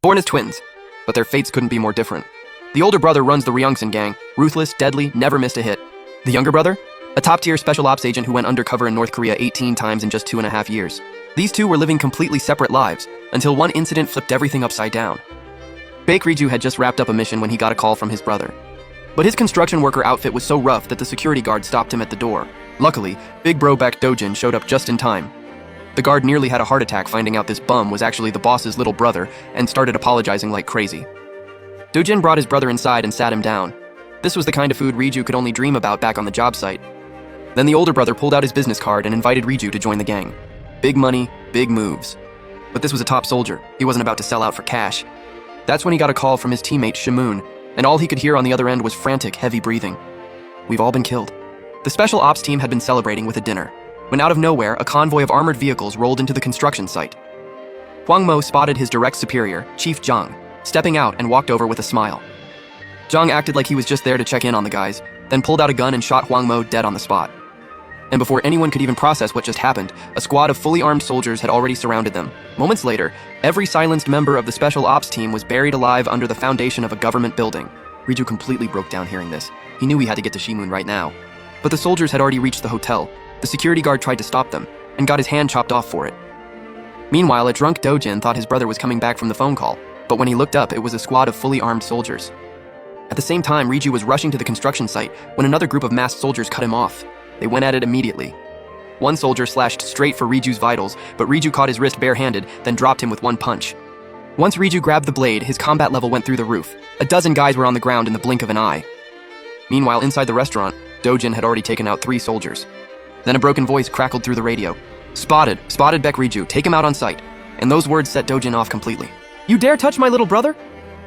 Born as twins, but their fates couldn't be more different. The older brother runs the Ryungsan gang, ruthless, deadly, never missed a hit. The younger brother? A top-tier special ops agent who went undercover in North Korea 18 times in just 2.5 years. These two were living completely separate lives, until one incident flipped everything upside down. Baek Riju had just wrapped up a mission when he got a call from his brother. But his construction worker outfit was so rough that the security guard stopped him at the door. Luckily, big bro Baek Dojin showed up just in time. The guard nearly had a heart attack finding out this bum was actually the boss's little brother and started apologizing like crazy. Dojin brought his brother inside and sat him down. This was the kind of food Riju could only dream about back on the job site. Then the older brother pulled out his business card and invited Riju to join the gang. Big money, big moves. But this was a top soldier. He wasn't about to sell out for cash. That's when he got a call from his teammate Shamoon, and all he could hear on the other end was frantic, heavy breathing. We've all been killed. The special ops team had been celebrating with a dinner, when out of nowhere, a convoy of armored vehicles rolled into the construction site. Hwang Mo spotted his direct superior, Chief Zhang, stepping out and walked over with a smile. Zhang acted like he was just there to check in on the guys, then pulled out a gun and shot Hwang Mo dead on the spot. And before anyone could even process what just happened, a squad of fully armed soldiers had already surrounded them. Moments later, every silenced member of the special ops team was buried alive under the foundation of a government building. Riju completely broke down hearing this. He knew he had to get to Shimun right now. But the soldiers had already reached the hotel. The security guard tried to stop them, and got his hand chopped off for it. Meanwhile, a drunk Dojin thought his brother was coming back from the phone call, but when he looked up, it was a squad of fully armed soldiers. At the same time, Riju was rushing to the construction site when another group of masked soldiers cut him off. They went at it immediately. One soldier slashed straight for Riju's vitals, but Riju caught his wrist barehanded, then dropped him with one punch. Once Riju grabbed the blade, his combat level went through the roof. A dozen guys were on the ground in the blink of an eye. Meanwhile, inside the restaurant, Dojin had already taken out 3 soldiers. Then a broken voice crackled through the radio. Spotted Baek Riju, take him out on sight. And those words set Dojin off completely. You dare touch my little brother?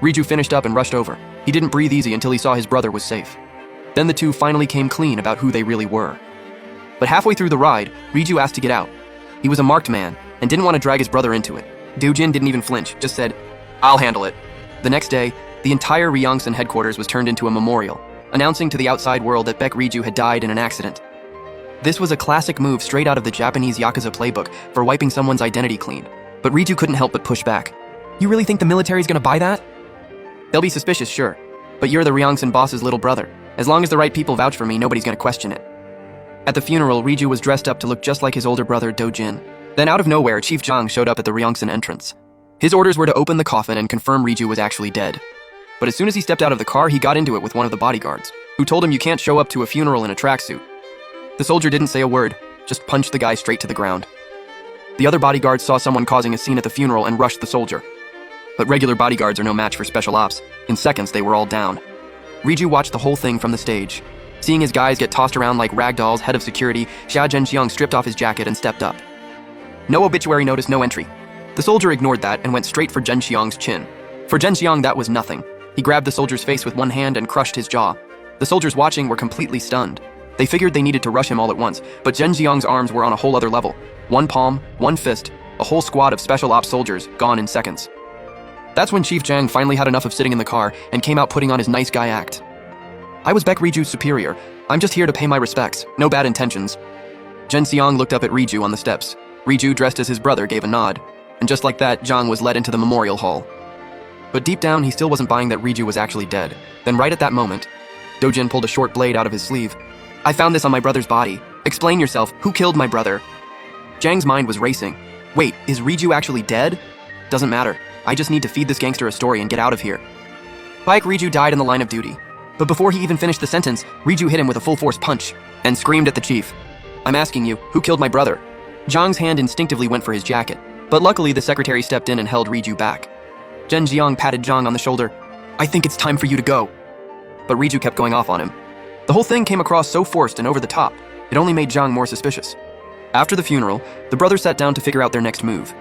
Riju finished up and rushed over. He didn't breathe easy until he saw his brother was safe. Then the two finally came clean about who they really were. But halfway through the ride, Riju asked to get out. He was a marked man and didn't want to drag his brother into it. Dojin didn't even flinch, just said, I'll handle it. The next day, the entire Ryongsan headquarters was turned into a memorial, announcing to the outside world that Baek Riju had died in an accident. This was a classic move straight out of the Japanese Yakuza playbook for wiping someone's identity clean. But Riju couldn't help but push back. You really think the military's gonna buy that? They'll be suspicious, sure. But you're the Ryongsan boss's little brother. As long as the right people vouch for me, nobody's gonna question it. At the funeral, Riju was dressed up to look just like his older brother, Dojin. Then out of nowhere, Chief Zhang showed up at the Ryongsan entrance. His orders were to open the coffin and confirm Riju was actually dead. But as soon as he stepped out of the car, he got into it with one of the bodyguards, who told him you can't show up to a funeral in a tracksuit. The soldier didn't say a word, just punched the guy straight to the ground. The other bodyguards saw someone causing a scene at the funeral and rushed the soldier. But regular bodyguards are no match for special ops. In seconds, they were all down. Riju watched the whole thing from the stage. Seeing his guys get tossed around like rag dolls, head of security, Xia Zhenxiang stripped off his jacket and stepped up. No obituary notice, no entry. The soldier ignored that and went straight for Zhenxiang's chin. For Zhenxiang, that was nothing. He grabbed the soldier's face with one hand and crushed his jaw. The soldiers watching were completely stunned. They figured they needed to rush him all at once, but Zhenxiang's arms were on a whole other level. One palm, one fist, a whole squad of special ops soldiers, gone in seconds. That's when Chief Zhang finally had enough of sitting in the car and came out putting on his nice guy act. I was Baek Riju's superior. I'm just here to pay my respects. No bad intentions. Zhenxiang looked up at Riju on the steps. Riju, dressed as his brother, gave a nod. And just like that, Zhang was led into the memorial hall. But deep down, he still wasn't buying that Riju was actually dead. Then right at that moment, Dojin pulled a short blade out of his sleeve. I found this on my brother's body. Explain yourself. Who killed my brother? Zhang's mind was racing. Wait, is Riju actually dead? Doesn't matter. I just need to feed this gangster a story and get out of here. Baek Riju died in the line of duty. But before he even finished the sentence, Riju hit him with a full-force punch and screamed at the chief. I'm asking you, who killed my brother? Zhang's hand instinctively went for his jacket, but luckily the secretary stepped in and held Riju back. Zhenxiang patted Zhang on the shoulder. I think it's time for you to go. But Riju kept going off on him. The whole thing came across so forced and over the top, it only made Zhang more suspicious. After the funeral, the brothers sat down to figure out their next move.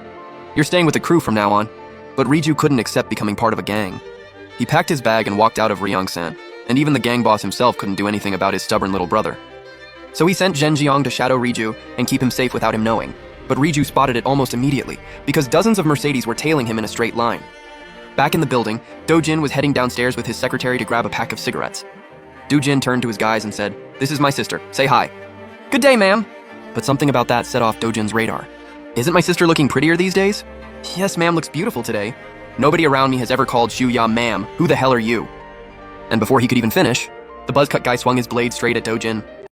You're staying with the crew from now on. But Riju couldn't accept becoming part of a gang. He packed his bag and walked out of Ryongsan, and even the gang boss himself couldn't do anything about his stubborn little brother. So he sent Zhenxiang to shadow Riju and keep him safe without him knowing. But Riju spotted it almost immediately, because dozens of Mercedes were tailing him in a straight line. Back in the building, Dojin was heading downstairs with his secretary to grab a pack of cigarettes. Dojin turned to his guys and said, This is my sister, say hi. Good day, ma'am. But something about that set off Dojin's radar. Isn't my sister looking prettier these days? Yes, ma'am looks beautiful today. Nobody around me has ever called Shuya ma'am. Who the hell are you? And before he could even finish, the buzz cut guy swung his blade straight at Dojin,